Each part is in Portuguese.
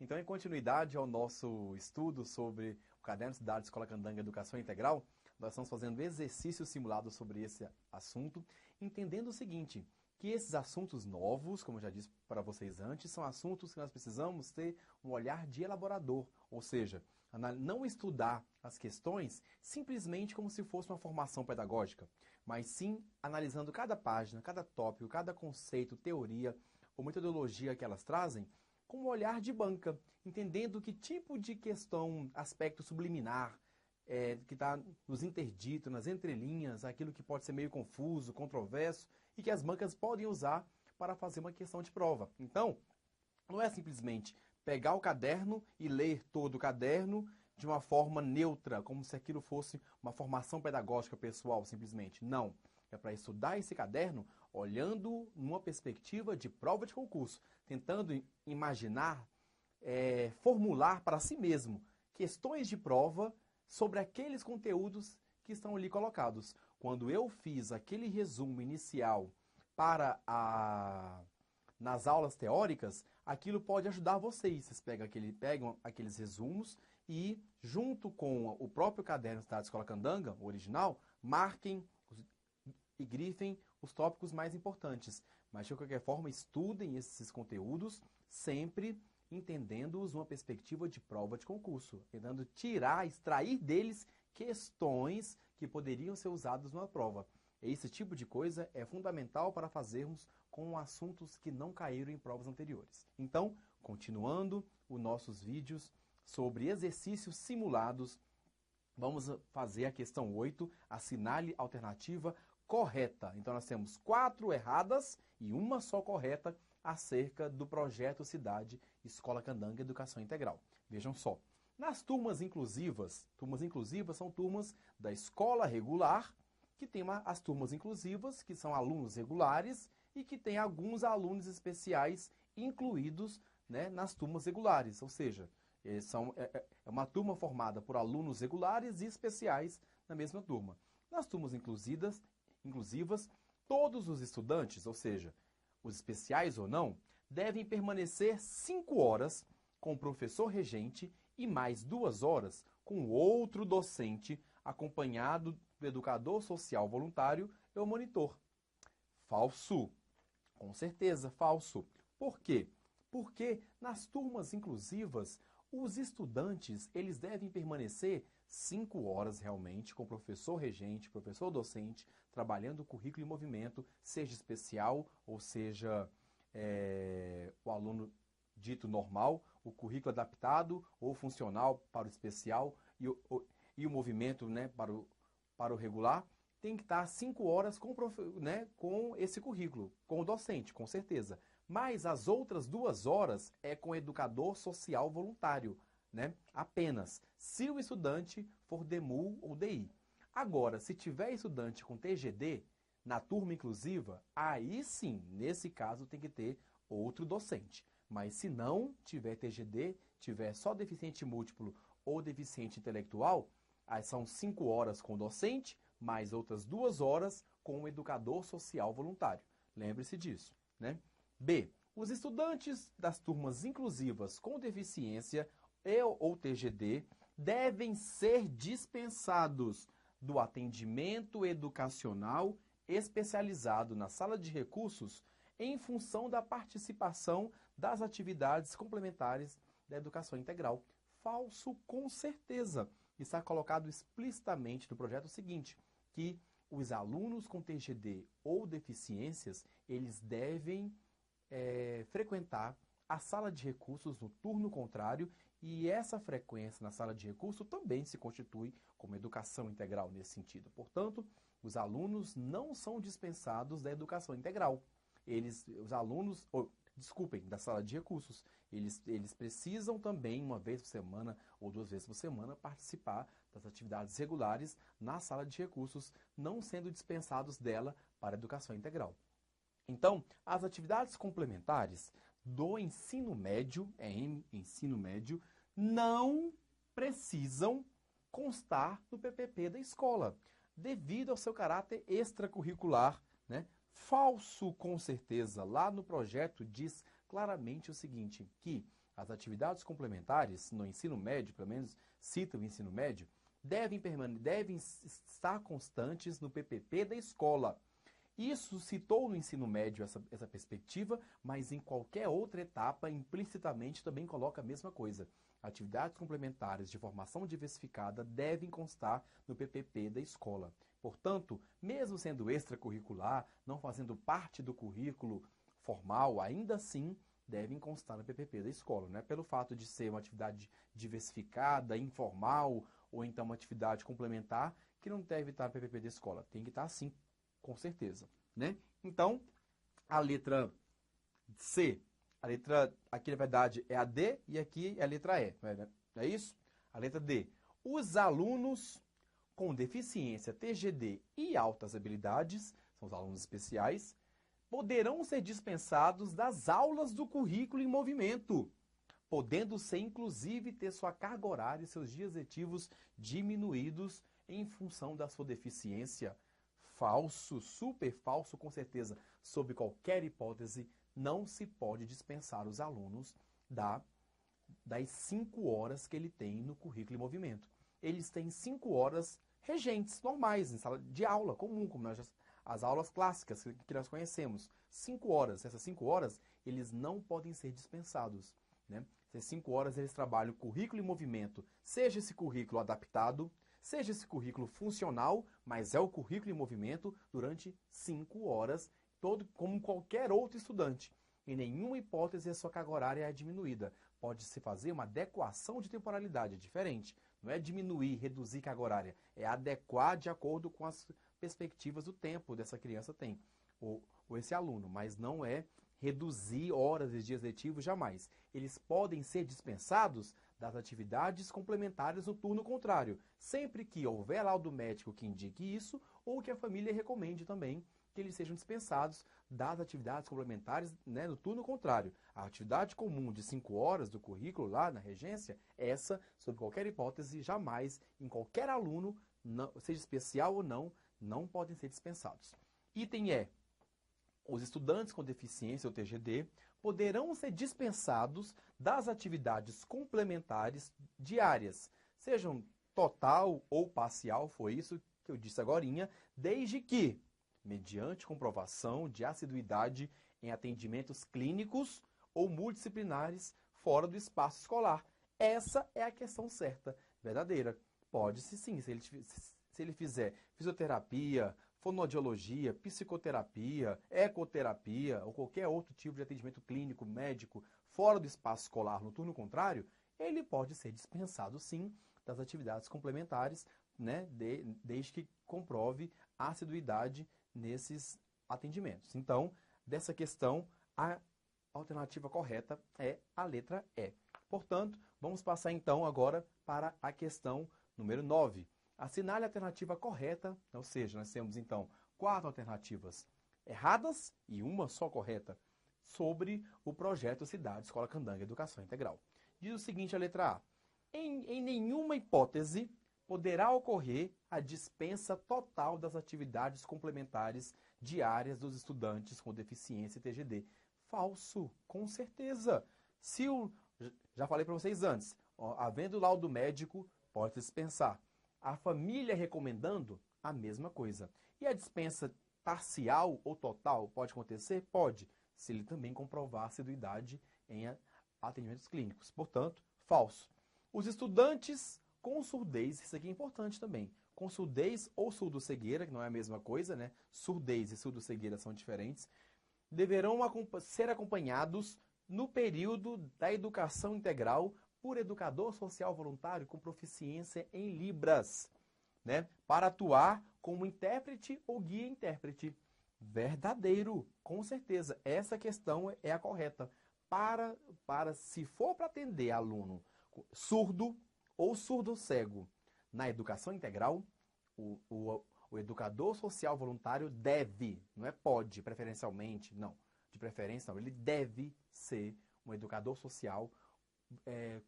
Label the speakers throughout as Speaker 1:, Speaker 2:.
Speaker 1: Então, em continuidade ao nosso estudo sobre o Caderno de Cidade Escola Candanga Educação Integral, nós estamos fazendo exercícios simulados sobre esse assunto, entendendo o seguinte, que esses assuntos novos, como eu já disse para vocês antes, são assuntos que nós precisamos ter um olhar de elaborador, ou seja, não estudar as questões simplesmente como se fosse uma formação pedagógica, mas sim analisando cada página, cada tópico, cada conceito, teoria ou metodologia que elas trazem, com um olhar de banca, entendendo que tipo de questão, aspecto subliminar, que está nos interditos, nas entrelinhas, aquilo que pode ser meio confuso, controverso, e que as bancas podem usar para fazer uma questão de prova. Então, não é simplesmente pegar o caderno e ler todo o caderno de uma forma neutra, como se aquilo fosse uma formação pedagógica pessoal, simplesmente. Não. É para estudar esse caderno olhando numa perspectiva de prova de concurso, tentando imaginar, formular para si mesmo questões de prova sobre aqueles conteúdos que estão ali colocados. Quando eu fiz aquele resumo inicial nas aulas teóricas, aquilo pode ajudar vocês. Vocês pegam aqueles resumos e, junto com o próprio caderno da Escola Candanga, o original, marquem e grifem os tópicos mais importantes. Mas, de qualquer forma, estudem esses conteúdos sempre entendendo-os numa perspectiva de prova de concurso, tentando extrair deles questões que poderiam ser usadas numa prova. Esse tipo de coisa é fundamental para fazermos com assuntos que não caíram em provas anteriores. Então, continuando os nossos vídeos sobre exercícios simulados, vamos fazer a questão 8, assinale a alternativa correta. Então, nós temos 4 erradas e uma só correta acerca do projeto Cidade Escola Candanga Educação Integral. Vejam só, nas turmas inclusivas são turmas da escola regular, que tem as turmas inclusivas, que são alunos regulares, e que tem alguns alunos especiais incluídos, né, nas turmas regulares, ou seja, é uma turma formada por alunos regulares e especiais na mesma turma. Nas turmas inclusivas, todos os estudantes, ou seja, os especiais ou não, devem permanecer 5 horas com o professor regente e mais 2 horas com outro docente, acompanhado do educador social voluntário e o monitor. Falso. Com certeza, falso. Por quê? Porque nas turmas inclusivas, os estudantes eles devem permanecer 5 horas realmente com o professor regente, professor docente, trabalhando o currículo em movimento, seja especial ou seja o aluno dito normal, o currículo adaptado ou funcional para o especial e o movimento, né, para o regular, tem que estar 5 horas com esse currículo, com o docente, com certeza. Mas as outras 2 horas é com o educador social voluntário, né? Apenas, se o estudante for DEMU ou DI. Agora, se tiver estudante com TGD, na turma inclusiva, aí sim, nesse caso, tem que ter outro docente. Mas se não tiver TGD, tiver só deficiente múltiplo ou deficiente intelectual, aí são 5 horas com o docente, mais outras 2 horas com o educador social voluntário. Lembre-se disso, né? B. Os estudantes das turmas inclusivas com deficiência ou TGD devem ser dispensados do atendimento educacional especializado na sala de recursos em função da participação das atividades complementares da educação integral. Falso, com certeza. Está colocado explicitamente no projeto seguinte, que os alunos com TGD ou deficiências, eles devem frequentar a sala de recursos no turno contrário, e essa frequência na sala de recurso também se constitui como educação integral nesse sentido. Portanto, os alunos não são dispensados da educação integral. Os alunos, da sala de recursos, eles precisam também, uma vez por semana ou 2 vezes por semana, participar das atividades regulares na sala de recursos, não sendo dispensados dela para a educação integral. Então, as atividades complementares do ensino médio, ensino médio, não precisam constar no PPP da escola, devido ao seu caráter extracurricular, né? Falso, com certeza. Lá no projeto diz claramente o seguinte, que As atividades complementares no ensino médio, pelo menos cita o ensino médio, devem estar constantes no PPP da escola. Isso citou no ensino médio essa perspectiva, mas em qualquer outra etapa, implicitamente, também coloca a mesma coisa. Atividades complementares de formação diversificada devem constar no PPP da escola. Portanto, mesmo sendo extracurricular, não fazendo parte do currículo formal, ainda assim devem constar no PPP da escola. Não é pelo fato de ser uma atividade diversificada, informal, ou então uma atividade complementar, que não deve estar no PPP da escola. Tem que estar sim, com certeza, né? Então, a letra C, a letra aqui na verdade é a D e aqui é a letra E, não é isso? A letra D. Os alunos com deficiência TGD e altas habilidades, são os alunos especiais, poderão ser dispensados das aulas do currículo em movimento, podendo ser inclusive ter sua carga horária e seus dias letivos diminuídos em função da sua deficiência. Falso, super falso, com certeza. Sob qualquer hipótese, não se pode dispensar os alunos das 5 horas que ele tem no currículo em movimento. Eles têm 5 horas regentes, normais, em sala de aula comum, como as aulas clássicas que nós conhecemos. 5 horas. Essas 5 horas, eles não podem ser dispensados, né? Essas 5 horas eles trabalham o currículo em movimento, seja esse currículo adaptado, seja esse currículo funcional, mas é o currículo em movimento durante 5 horas, como qualquer outro estudante. Em nenhuma hipótese a sua carga horária é diminuída. Pode-se fazer uma adequação de temporalidade, é diferente. Não é diminuir, reduzir carga horária, é adequar de acordo com as perspectivas do tempo dessa criança tem, ou esse aluno, mas não é reduzir horas e dias letivos, jamais. Eles podem ser dispensados das atividades complementares no turno contrário, sempre que houver laudo médico que indique isso, ou que a família recomende também que eles sejam dispensados das atividades complementares, né, no turno contrário. A atividade comum de 5 horas do currículo lá na regência, essa, sob qualquer hipótese, jamais, em qualquer aluno, seja especial ou não podem ser dispensados. Item E. Os estudantes com deficiência ou TGD poderão ser dispensados das atividades complementares diárias, sejam total ou parcial, foi isso que eu disse agorinha, desde que, mediante comprovação de assiduidade em atendimentos clínicos ou multidisciplinares fora do espaço escolar. Essa é a questão certa, verdadeira. Pode-se sim, se ele fizer fisioterapia, fonoaudiologia, psicoterapia, ecoterapia ou qualquer outro tipo de atendimento clínico, médico, fora do espaço escolar no turno contrário, ele pode ser dispensado sim das atividades complementares, né, desde que comprove a assiduidade nesses atendimentos. Então, dessa questão, a alternativa correta é a letra E. Portanto, vamos passar então agora para a questão número 9. Assinale a alternativa correta, ou seja, nós temos então 4 alternativas erradas e uma só correta sobre o projeto Cidade Escola Candanga Educação Integral. Diz o seguinte a letra A. Em nenhuma hipótese poderá ocorrer a dispensa total das atividades complementares diárias dos estudantes com deficiência e TGD. Falso, com certeza. Já falei para vocês antes, havendo laudo médico, pode dispensar. A família recomendando, a mesma coisa. E a dispensa parcial ou total pode acontecer? Pode, se ele também comprovar a assiduidade em atendimentos clínicos. Portanto, falso. Os estudantes com surdez, isso aqui é importante também, com surdez ou surdo-cegueira, que não é a mesma coisa, né? Surdez e surdo-cegueira são diferentes, deverão ser acompanhados no período da educação integral por educador social voluntário com proficiência em Libras, né? Para atuar como intérprete ou guia-intérprete. Verdadeiro, com certeza. Essa questão é a correta. Se for para atender aluno surdo ou surdo-cego na educação integral, o educador social voluntário deve, não é pode, preferencialmente, não. De preferência, não. Ele deve ser um educador social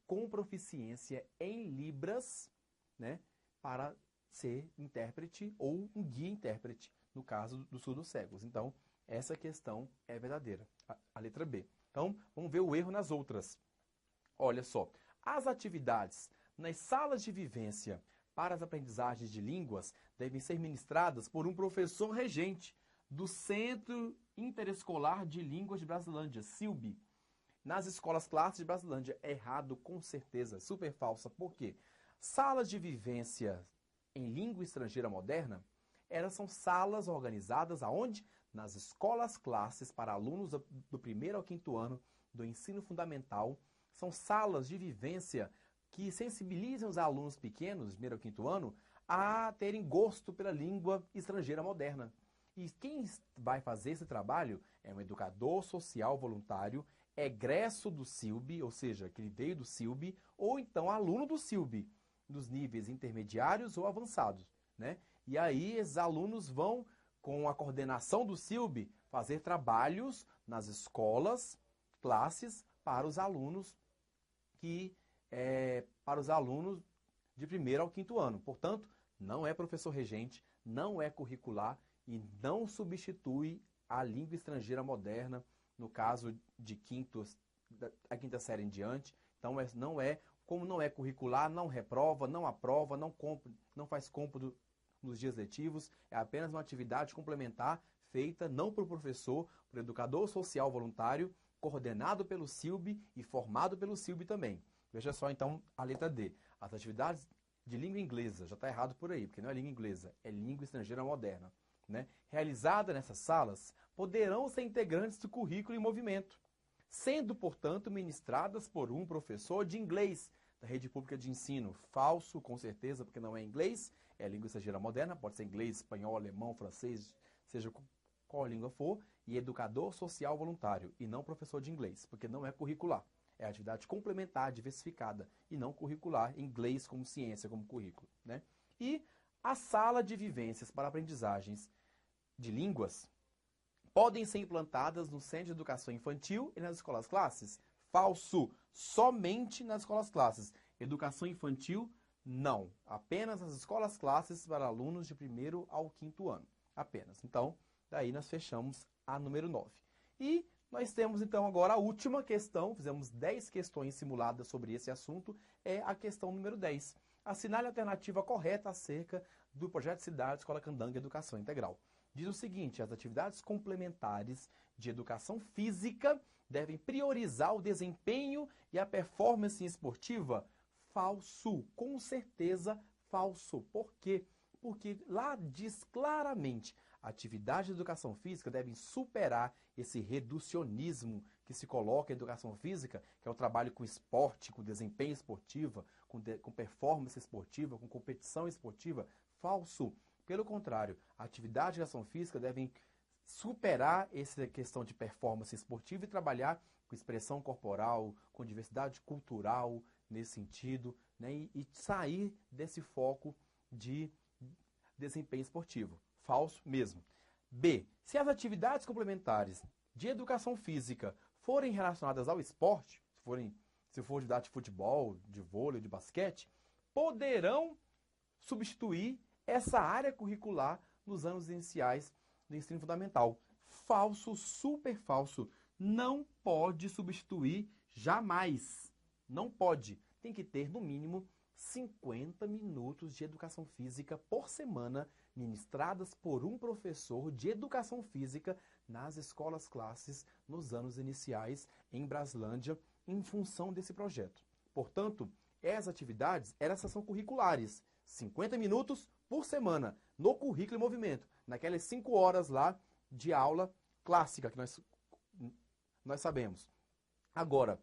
Speaker 1: com proficiência em Libras, né, para ser intérprete ou um guia-intérprete, no caso dos surdos-cegos. Então, essa questão é verdadeira, a letra B. Então, vamos ver o erro nas outras. Olha só, as atividades nas salas de vivência para as aprendizagens de línguas devem ser ministradas por um professor regente do Centro Interescolar de Línguas de Brasilândia, SILB, nas escolas classes de Brasilândia. Errado, com certeza, super falsa. Por quê? Salas de vivência em língua estrangeira moderna, elas são salas organizadas aonde? Nas escolas classes para alunos do 1º ao 5º ano do ensino fundamental. São salas de vivência que sensibilizam os alunos pequenos, do 1º ao 5º ano, a terem gosto pela língua estrangeira moderna. E quem vai fazer esse trabalho é um educador social voluntário, egresso do SILB, ou seja, que ele veio do SILB, ou então aluno do SILB, dos níveis intermediários ou avançados, né? E aí esses alunos vão, com a coordenação do SILB, fazer trabalhos nas escolas, classes, para os alunos de 1º ao 5º ano. Portanto, não é professor regente, não é curricular e não substitui a língua estrangeira moderna, no caso de a 5ª série em diante. Então, como não é curricular, não reprova, não aprova, não faz cômputo nos dias letivos, é apenas uma atividade complementar feita não por professor, por educador social voluntário, coordenado pelo SILB e formado pelo SILB também. Veja só, então, a letra D. As atividades de língua inglesa, já está errado por aí, porque não é língua inglesa, é língua estrangeira moderna, né? Realizada nessas salas, poderão ser integrantes do currículo em movimento, sendo, portanto, ministradas por um professor de inglês da rede pública de ensino. Falso, com certeza, porque não é inglês, é língua estrangeira moderna, pode ser inglês, espanhol, alemão, francês, seja qual língua for, e educador social voluntário, e não professor de inglês, porque não é curricular. É atividade complementar, diversificada, e não curricular, inglês como ciência, como currículo, né? E a sala de vivências para aprendizagens de línguas podem ser implantadas no Centro de Educação Infantil e nas escolas classes? Falso! Somente nas escolas classes. Educação infantil, não. Apenas nas escolas classes para alunos de 1º ao 5º ano. Apenas. Então, daí nós fechamos a número 9. E nós temos, então, agora a última questão. Fizemos 10 questões simuladas sobre esse assunto. É a questão número 10. Assinale a alternativa correta acerca do projeto de cidade Escola Candanga Educação Integral. Diz o seguinte: as atividades complementares de educação física devem priorizar o desempenho e a performance esportiva? Falso, com certeza falso. Por quê? Porque lá diz claramente: atividades de educação física devem superar esse reducionismo que se coloca em educação física, que é o trabalho com esporte, com desempenho esportivo, com performance esportiva, com competição esportiva. Falso. Pelo contrário, a atividade de educação física devem superar essa questão de performance esportiva e trabalhar com expressão corporal, com diversidade cultural nesse sentido, né? E sair desse foco de desempenho esportivo. Falso mesmo. B. Se as atividades complementares de educação física forem relacionadas ao esporte, se for atividade de futebol, de vôlei, de basquete, poderão substituir essa área curricular nos anos iniciais do ensino fundamental. Falso, super falso. Não pode substituir jamais. Não pode. Tem que ter, no mínimo, 50 minutos de educação física por semana, ministradas por um professor de educação física nas escolas classes nos anos iniciais em Brasilândia, em função desse projeto. Portanto, essas atividades, elas são curriculares. 50 minutos por semana, no currículo em movimento, naquelas 5 horas lá de aula clássica que nós sabemos. Agora,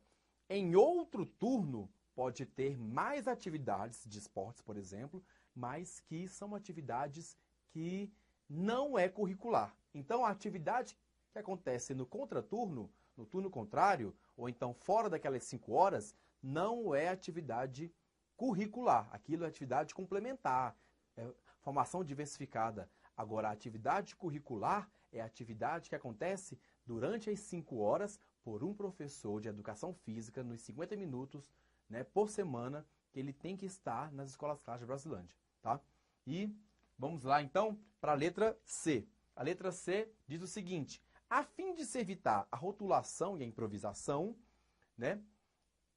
Speaker 1: em outro turno, pode ter mais atividades de esportes, por exemplo, mas que são atividades que não é curricular. Então, a atividade que acontece no contraturno, no turno contrário, ou então fora daquelas 5 horas, não é atividade curricular. Aquilo é atividade complementar, é formação diversificada. Agora, a atividade curricular é a atividade que acontece durante as 5 horas por um professor de educação física nos 50 minutos, né, por semana, que ele tem que estar nas escolas classes de Brasilândia, tá? E vamos lá, então, para a letra C. A letra C diz o seguinte: a fim de se evitar a rotulação e a improvisação, né,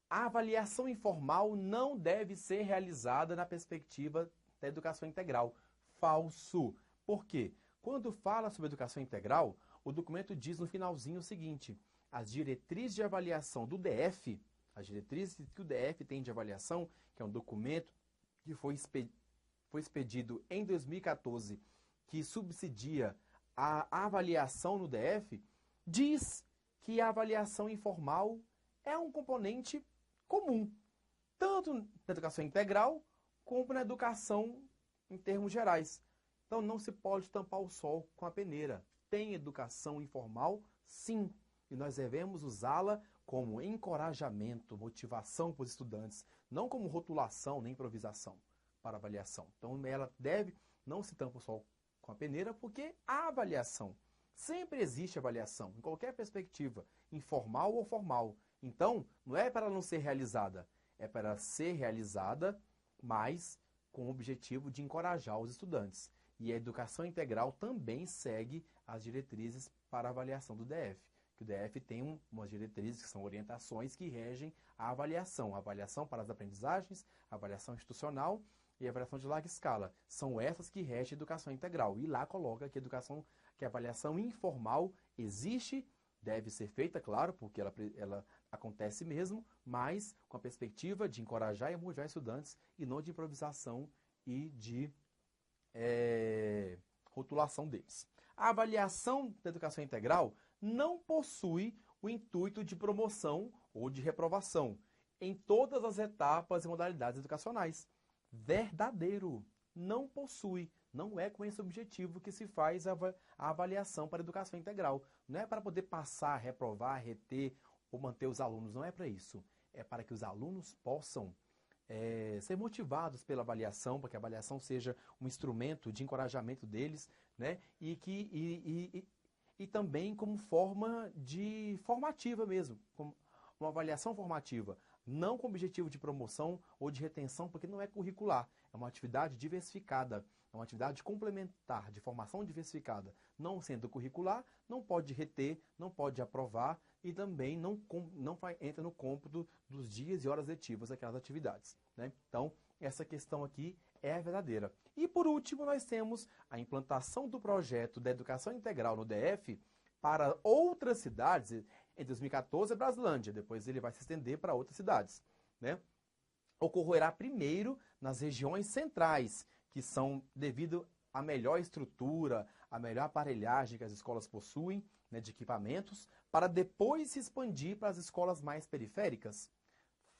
Speaker 1: A avaliação informal não deve ser realizada na perspectiva da educação integral. Falso. Por quê? Quando fala sobre educação integral, o documento diz no finalzinho o seguinte: as diretrizes de avaliação do DF, as diretrizes que o DF tem de avaliação, que é um documento que foi expedido em 2014, que subsidia a avaliação no DF, diz que a avaliação informal é um componente comum, tanto na educação integral como na educação em termos gerais. Então não se pode tampar o sol com a peneira. Tem educação informal, sim, e nós devemos usá-la como encorajamento, motivação para os estudantes, não como rotulação nem improvisação para avaliação. Então ela deve, não se tampa o sol com a peneira, porque há avaliação. Sempre existe avaliação, em qualquer perspectiva, informal ou formal. Então, não é para não ser realizada, é para ser realizada, mas com o objetivo de encorajar os estudantes. E a educação integral também segue as diretrizes para a avaliação do DF. Que o DF tem umas diretrizes que são orientações que regem a avaliação para as aprendizagens, a avaliação institucional e a avaliação de larga escala. São essas que regem a educação integral. E lá coloca que a avaliação informal existe, deve ser feita, claro, porque ela acontece mesmo, mas com a perspectiva de encorajar e motivar estudantes e não de improvisação e de rotulação deles. A avaliação da educação integral não possui o intuito de promoção ou de reprovação em todas as etapas e modalidades educacionais. Verdadeiro. Não possui. Não é com esse objetivo que se faz a avaliação para a educação integral. Não é para poder passar, reprovar, reter ou manter os alunos. Não é para isso. É para que os alunos possam ser motivados pela avaliação, para que a avaliação seja um instrumento de encorajamento deles, né? E também como forma de formativa mesmo, como uma avaliação formativa, não com objetivo de promoção ou de retenção, porque não é curricular, é uma atividade diversificada, é uma atividade complementar, de formação diversificada. Não sendo curricular, não pode reter, não pode aprovar e também não entra no cômputo dos dias e horas letivas daquelas atividades, né? Então, essa questão aqui é verdadeira. E por último, nós temos a implantação do projeto da educação integral no DF para outras cidades. Em 2014 é Brasilândia, depois ele vai se estender para outras cidades, né? Ocorrerá primeiro nas regiões centrais, que são devido à melhor estrutura, à melhor aparelhagem que as escolas possuem, né, de equipamentos, para depois se expandir para as escolas mais periféricas.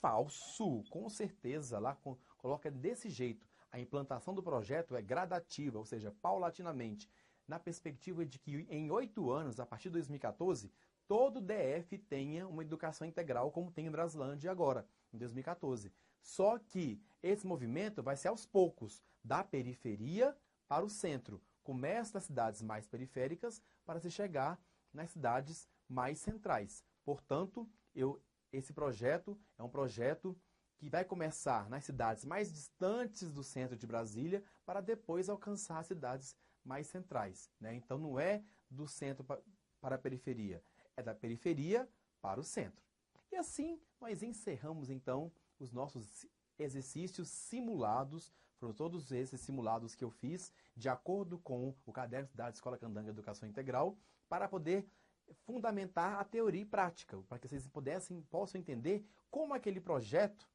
Speaker 1: Falso, com certeza, lá coloca desse jeito. A implantação do projeto é gradativa, ou seja, paulatinamente, na perspectiva de que em 8 anos, a partir de 2014, todo DF tenha uma educação integral, como tem em Brasilândia agora, em 2014. Só que esse movimento vai ser aos poucos, da periferia para o centro. Começa das cidades mais periféricas para se chegar nas cidades mais centrais. Portanto, esse projeto é um projeto que vai começar nas cidades mais distantes do centro de Brasília para depois alcançar as cidades mais centrais, né? Então não é do centro para a periferia, é da periferia para o centro. E assim nós encerramos então os nossos exercícios simulados. Foram todos esses simulados que eu fiz de acordo com o caderno da Escola Candanga Educação Integral para poder fundamentar a teoria e prática, para que vocês possam entender como aquele projeto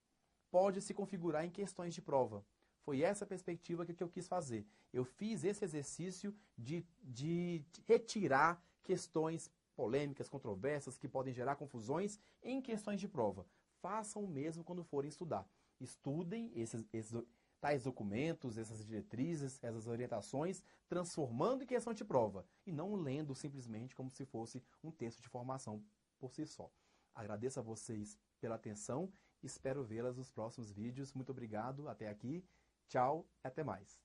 Speaker 1: pode se configurar em questões de prova. Foi essa a perspectiva que eu quis fazer. Eu fiz esse exercício de retirar questões polêmicas, controversas, que podem gerar confusões em questões de prova. Façam o mesmo quando forem estudar. Estudem esses tais documentos, essas diretrizes, essas orientações, transformando em questão de prova e não lendo simplesmente como se fosse um texto de formação por si só. Agradeço a vocês pela atenção, espero vê-las nos próximos vídeos. Muito obrigado, até aqui, tchau, até mais.